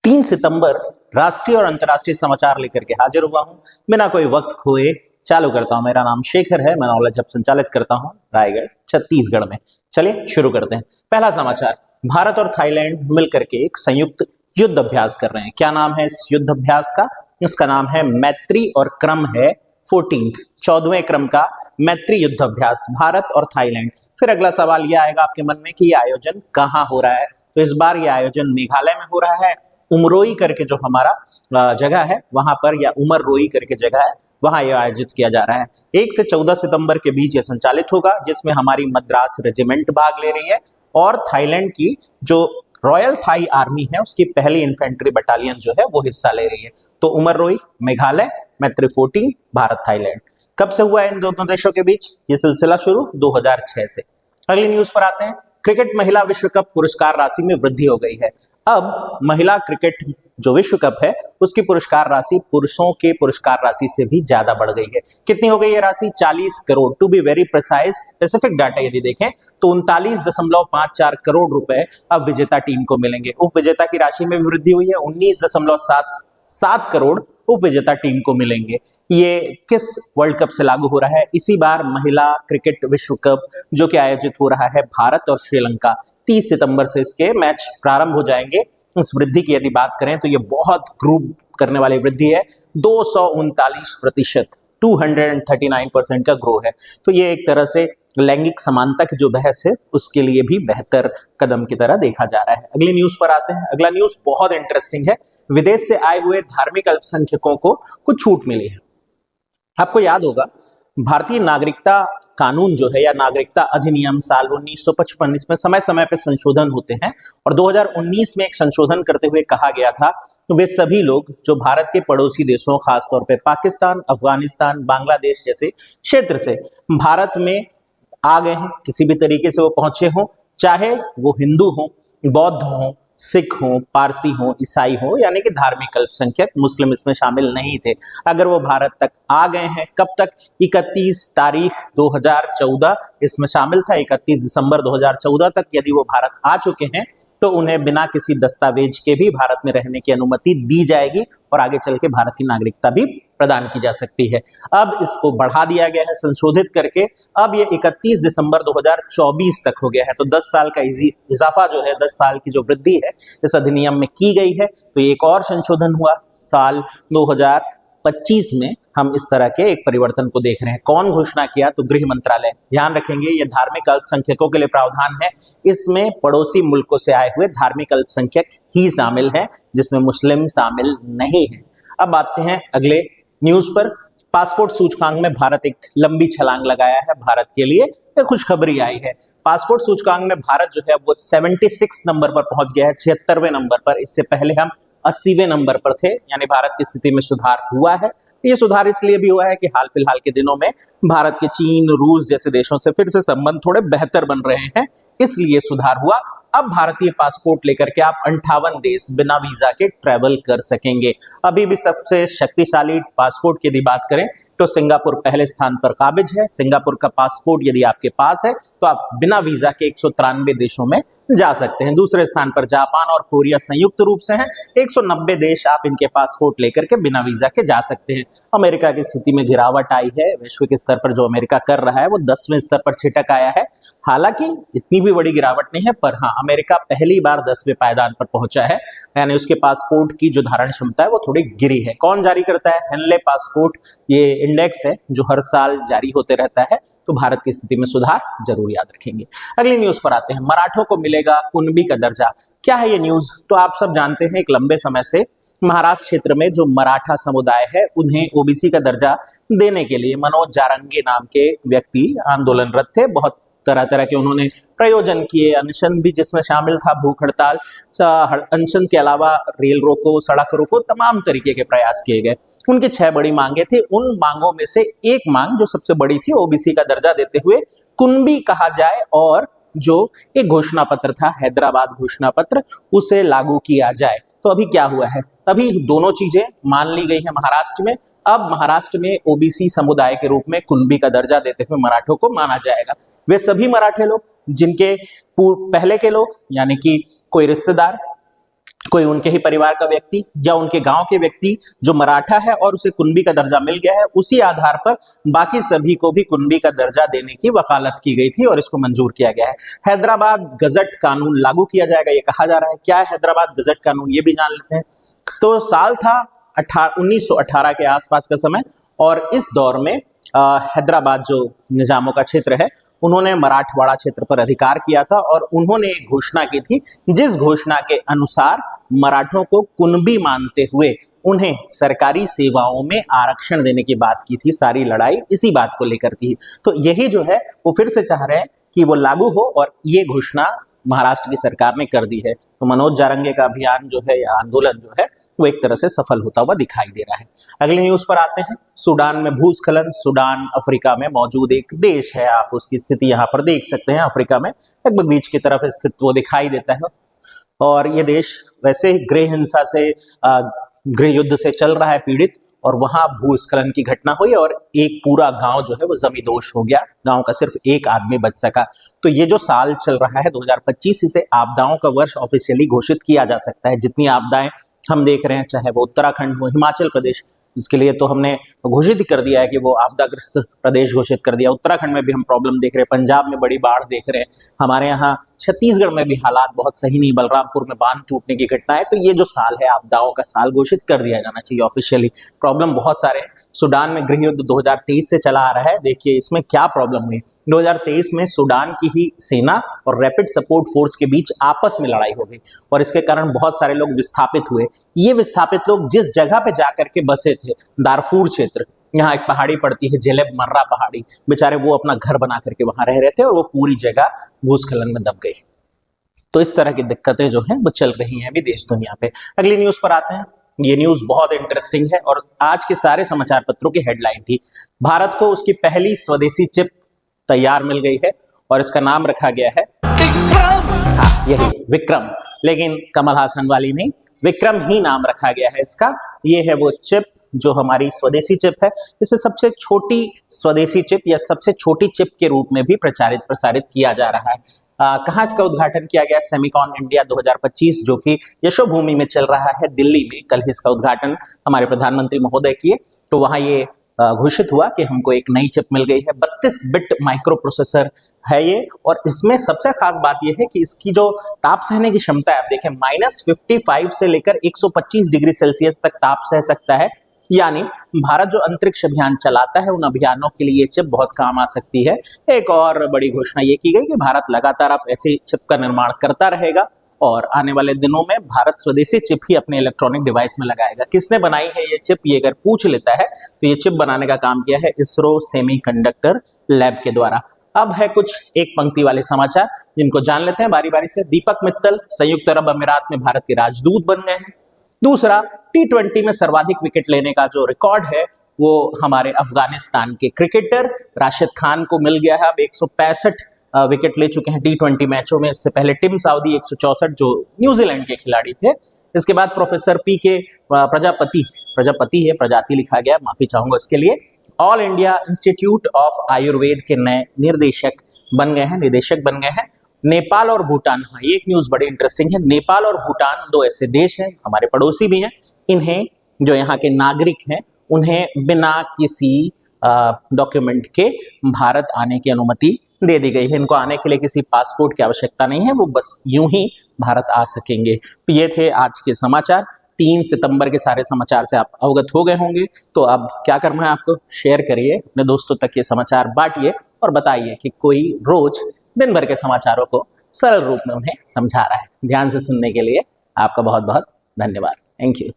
3 सितंबर राष्ट्रीय और अंतर्राष्ट्रीय समाचार लेकर के हाजिर हुआ हूं। बिना कोई वक्त खोए चालू करता हूं। मेरा नाम शेखर है, मैं नॉलेज हब संचालित करता हूं रायगढ़ छत्तीसगढ़ में। चलिए शुरू करते हैं। पहला समाचार, भारत और थाईलैंड मिलकर के एक संयुक्त युद्ध अभ्यास कर रहे हैं। क्या नाम है इस युद्ध अभ्यास का? इसका नाम है मैत्री और क्रम है 14वें क्रम का मैत्री युद्ध अभ्यास, भारत और थाईलैंड। फिर अगला सवाल यह आएगा आपके मन में कि यह आयोजन कहां हो रहा है? तो इस बार यह आयोजन मेघालय में हो रहा है। उमरोई करके जो हमारा जगह है वहां पर, या उमररोई करके जगह है, वहां यह आयोजित किया जा रहा है। 1 से 14 सितंबर के बीच यह संचालित होगा, जिसमें हमारी मद्रास रेजिमेंट भाग ले रही है और थाईलैंड की जो रॉयल थाई आर्मी है उसकी पहली इन्फेंट्री बटालियन जो है वो हिस्सा ले रही है। तो उमररोई मेघालय, मैत्री 14 भारत थाईलैंड। कब से हुआ है इन दोनों देशों के बीच ये सिलसिला शुरू? 2006 से। अगली न्यूज पर आते हैं। क्रिकेट महिला विश्व कप पुरस्कार राशि में वृद्धि हो गई है। अब महिला क्रिकेट जो विश्व कप है उसकी पुरस्कार राशि पुरुषों के पुरस्कार राशि से भी ज्यादा बढ़ गई है। कितनी हो गई है राशि? 40 crore. To be very precise, specific data यदि देखें तो 39.54 करोड़ रुपए अब विजेता टीम को मिलेंगे। उप विजेता की राशि में भी वृद्धि हुई है, 19.7 करोड़ उप विजेता टीम को मिलेंगे। ये किस वर्ल्ड कप से लागू हो रहा है? इसी बार महिला क्रिकेट विश्व कप जो कि आयोजित हो रहा है भारत और श्रीलंका। 30 सितंबर से इसके मैच प्रारंभ हो जाएंगे। इस वृद्धि की यदि बात करें तो ये बहुत ग्रुप करने वाली वृद्धि है, 239%, 239% का ग्रो है। तो ये एक तरह से लैंगिक समानता की जो बहस है उसके लिए भी बेहतर कदम की तरह देखा जा रहा है। अगली न्यूज पर आते हैं। अगला न्यूज बहुत इंटरेस्टिंग है। विदेश से आए हुए धार्मिक अल्पसंख्यकों को कुछ छूट मिली है। आपको याद होगा भारतीय नागरिकता कानून जो है या नागरिकता अधिनियम साल 1955, इसमें समय समय पर संशोधन होते हैं और 2019 में एक संशोधन करते हुए कहा गया था तो वे सभी लोग जो भारत के पड़ोसी देशों, खासतौर पे पाकिस्तान, अफगानिस्तान, बांग्लादेश जैसे क्षेत्र से भारत में आ गए हैं, किसी भी तरीके से वो पहुंचे हों, चाहे वो हिंदू हों, बौद्ध हों, सिख हों, पारसी हों, ईसाई हों, यानी कि धार्मिक अल्पसंख्यक, मुस्लिम इसमें शामिल नहीं थे। अगर वो भारत तक आ गए हैं, कब तक? 31 तारीख 2014 इसमें शामिल था। 31 दिसंबर 2014 तक यदि वो भारत आ चुके हैं तो उन्हें बिना किसी दस्तावेज के भी भारत में रहने की अनुमति दी जाएगी और आगे चल के भारत की नागरिकता भी प्रदान की जा सकती है। अब इसको बढ़ा दिया गया है संशोधित करके, अब ये 31 दिसंबर 2024 तक हो गया है। तो 10 साल का इजाफा जो है, 10 साल की जो वृद्धि है इस अधिनियम में की गई है। तो एक और संशोधन हुआ साल 2025 में। हम इस तरह के एक परिवर्तन को देख रहे हैं। कौन घोषणा किया? तो गृह मंत्रालय। ध्यान रखेंगे ये धार्मिक अल्पसंख्यकों के लिए प्रावधान है, इसमें पड़ोसी मुल्कों से आए हुए धार्मिक अल्पसंख्यक ही शामिल हैं, जिसमें मुस्लिम शामिल नहीं है। अब आते हैं अगले न्यूज पर। पासपोर्ट सूचकांक में भारत एक लंबी छलांग लगाया है। भारत के लिए एक खुशखबरी आई है। पासपोर्ट सूचकांक में भारत जो है वो 76 नंबर पर पहुंच गया है, 76वें नंबर पर। इससे पहले हम 80वें नंबर पर थे, यानी भारत की स्थिति में सुधार हुआ है। ये सुधार इसलिए भी हुआ है कि हाल फिलहाल के दिनों में भारत के चीन, रूस जैसे देशों से फिर से संबंध थोड़े बेहतर बन रहे हैं, इसलिए सुधार हुआ। अब भारतीय पासपोर्ट लेकर के आप 58 देश बिना वीजा के ट्रैवल कर सकेंगे। अभी भी सबसे शक्तिशाली पासपोर्ट की यदि बात करें तो सिंगापुर पहले स्थान पर काबिज है। सिंगापुर का पासपोर्ट यदि आपके पास है तो आप बिना वीजा के 193 देशों में जा सकते हैं। दूसरे स्थान पर जापान और कोरिया संयुक्त रूप से हैं। 190 देश आप इनके पासपोर्ट लेकर के बिना वीजा के जा सकते हैं। अमेरिका की स्थिति में गिरावट आई है। वैश्विक स्तर पर जो अमेरिका कर रहा है वो 10वें स्तर पर छिटक आया है। हालांकि इतनी भी बड़ी गिरावट नहीं है, पर हाँ, अमेरिका पहली बार 10वें पायदान पर पहुंचा है, यानी उसके पासपोर्ट की जो धारण क्षमता है वो थोड़ी गिरी है। कौन जारी करता है? हेनले पासपोर्ट, ये इंडेक्स है जो हर साल जारी होते रहता है। तो भारत की स्थिति में सुधार जरूर याद रखेंगे। अगली न्यूज पर आते हैं। मराठों को मिलेगा कुणबी का दर्जा। क्या है ये न्यूज? तो आप सब जानते हैं एक लंबे समय से महाराष्ट्र क्षेत्र में जो मराठा समुदाय है उन्हें ओबीसी का दर्जा देने के लिए मनोज जारंगे नाम के व्यक्ति आंदोलनरत थे। बहुत तरह तरह के उन्होंने प्रयोजन किए, अनशन भी जिसमें शामिल था, भूख हड़ताल, अनशन के अलावा रेल रोको, सड़क रोको, तमाम तरीके के प्रयास किए गए। उनकी 6 बड़ी मांगे थी। उन मांगों में से एक मांग जो सबसे बड़ी थी, ओबीसी का दर्जा देते हुए कुणबी कहा जाए और जो एक घोषणा पत्र था, हैदराबाद घोषणा पत्र, उसे लागू किया जाए। तो अभी क्या हुआ है? अभी दोनों चीजें मान ली गई हैं महाराष्ट्र में। अब महाराष्ट्र में ओबीसी समुदाय के रूप में कुणबी का दर्जा देते हुए मराठों को माना जाएगा। वे सभी मराठे लोग जिनके पहले के लोग, यानी कि कोई रिश्तेदार, कोई उनके ही परिवार का व्यक्ति या उनके गांव के व्यक्ति जो मराठा है और उसे कुणबी का दर्जा मिल गया है, उसी आधार पर बाकी सभी को भी कुणबी का दर्जा देने की वकालत की गई थी और इसको मंजूर किया गया है। हैदराबाद गजट कानून लागू किया जाएगा, ये कहा जा रहा है। क्या है हैदराबाद गजट कानून, ये भी जान लेते हैं। तो साल था 1918 के आसपास का समय, और इस दौर में हैदराबाद जो निजामों का क्षेत्र है, उन्होंने मराठवाड़ा क्षेत्र पर अधिकार किया था और उन्होंने एक घोषणा की थी, जिस घोषणा के अनुसार मराठों को कुणबी मानते हुए उन्हें सरकारी सेवाओं में आरक्षण देने की बात की थी। सारी लड़ाई इसी बात को लेकर थी। तो यही जो है वो फिर से चाह रहे हैं कि वो लागू हो, और ये घोषणा महाराष्ट्र की सरकार ने कर दी है। तो मनोज जारंगे का अभियान जो है या आंदोलन जो है वो एक तरह से सफल होता हुआ दिखाई दे रहा है। अगली न्यूज पर आते हैं। सूडान में भूस्खलन। सूडान अफ्रीका में मौजूद एक देश है, आप उसकी स्थिति यहाँ पर देख सकते हैं। अफ्रीका में लगभग बीच की तरफ स्थित वो दिखाई देता है, और ये देश वैसे ही गृह हिंसा से, गृह युद्ध से चल रहा है पीड़ित, और वहां भूस्खलन की घटना हुई और एक पूरा गांव जो है वो जमींदोज हो गया। गांव का सिर्फ एक आदमी बच सका। तो ये जो साल चल रहा है 2025, इसे आपदाओं का वर्ष ऑफिशियली घोषित किया जा सकता है। जितनी आपदाएं हम देख रहे हैं, चाहे वो उत्तराखंड हो, हिमाचल प्रदेश, इसके लिए तो हमने घोषित ही कर दिया है कि वो आपदाग्रस्त प्रदेश घोषित कर दिया। उत्तराखंड में भी हम प्रॉब्लम देख रहे हैं, पंजाब में बड़ी बाढ़ देख रहे हैं, हमारे यहाँ छत्तीसगढ़ में भी हालात बहुत सही नहीं, बलरामपुर में बांध टूटने की घटना है। तो ये जो साल है आपदाओं का साल घोषित कर दिया जाना चाहिए ऑफिशियली। प्रॉब्लम बहुत सारे हैं। सूडान में गृह युद्ध 2023 से चला आ रहा है। देखिए इसमें क्या प्रॉब्लम हुई। 2023 में सूडान की ही सेना और रैपिड सपोर्ट फोर्स के बीच आपस में लड़ाई हो गई, और इसके कारण बहुत सारे लोग विस्थापित हुए। ये विस्थापित लोग जिस जगह पे जाकर के बसे थे, दारफूर क्षेत्र, यहाँ एक पहाड़ी पड़ती है जेलेब मर्रा पहाड़ी, बेचारे वो अपना घर बना करके वहां रह रहे थे, और वो पूरी जगह भूस्खलन में दब गई। तो इस तरह की दिक्कतें जो हैं वो चल रही हैं अभी देश दुनिया पे। अगली न्यूज पर आते हैं। ये न्यूज बहुत इंटरेस्टिंग है और आज के सारे समाचार पत्रों की हेडलाइन थी। भारत को उसकी पहली स्वदेशी चिप तैयार मिल गई है और इसका नाम रखा गया है विक्रम। हाँ, यही विक्रम, लेकिन कमल हासन वाली नहीं, विक्रम ही नाम रखा गया है इसका। ये है वो चिप जो हमारी स्वदेशी चिप है। इसे सबसे छोटी स्वदेशी चिप या सबसे छोटी चिप के रूप में भी प्रचारित प्रसारित किया जा रहा है। कहाँ इसका उद्घाटन किया गया? सेमिकॉन इंडिया 2025 जो कि यशोभूमि में चल रहा है दिल्ली में। कल ही इसका उद्घाटन हमारे प्रधानमंत्री महोदय किए, तो वहां ये घोषित हुआ कि हमको एक नई चिप मिल गई है। 32 बिट माइक्रो प्रोसेसर है ये, और इसमें सबसे खास बात यह है कि इसकी जो ताप सहने की क्षमता है, आप देखें -55 से लेकर 125 डिग्री सेल्सियस तक ताप सह सकता है। यानी भारत जो अंतरिक्ष अभियान चलाता है, उन अभियानों के लिए ये चिप बहुत काम आ सकती है। एक और बड़ी घोषणा ये की गई कि भारत लगातार अब ऐसे चिप का निर्माण करता रहेगा और आने वाले दिनों में भारत स्वदेशी चिप ही अपने इलेक्ट्रॉनिक डिवाइस में लगाएगा। किसने बनाई है ये चिप, ये अगर पूछ लेता है तो ये चिप बनाने का काम किया है इसरो सेमीकंडक्टर लैब के द्वारा। अब है कुछ एक पंक्ति वाले समाचार जिनको जान लेते हैं बारी बारी से। दीपक मित्तल संयुक्त अरब अमीरात में भारत के राजदूत बन गए हैं। दूसरा, T20 में सर्वाधिक विकेट लेने का जो रिकॉर्ड है वो हमारे अफगानिस्तान के क्रिकेटर राशिद खान को मिल गया है। अब 165 विकेट ले चुके हैं T20 मैचों में। इससे पहले टिम साउदी 164 जो न्यूजीलैंड के खिलाड़ी थे। इसके बाद प्रोफेसर PK प्रजाति लिखा गया, माफी चाहूंगा इसके लिए, all India institute of Ayurveda के नए निदेशक बन गए हैं। नेपाल और भूटान, हाँ ये एक न्यूज बड़ी इंटरेस्टिंग है। नेपाल और भूटान दो ऐसे देश हैं, हमारे पड़ोसी भी हैं। इन्हें जो यहाँ के नागरिक हैं उन्हें बिना किसी डॉक्यूमेंट के भारत आने की अनुमति दे दी गई है। इनको आने के लिए किसी पासपोर्ट की आवश्यकता नहीं है, वो बस यूं ही भारत आ सकेंगे। तो ये थे आज के समाचार। 3 सितंबर के सारे समाचार से आप अवगत हो गए होंगे। तो अब क्या करना है आपको, शेयर करिए, अपने दोस्तों तक ये समाचार बांटिए और बताइए कि कोई रोज दिन भर के समाचारों को सरल रूप में उन्हें समझा रहा है। ध्यान से सुनने के लिए आपका बहुत बहुत धन्यवाद। Thank you.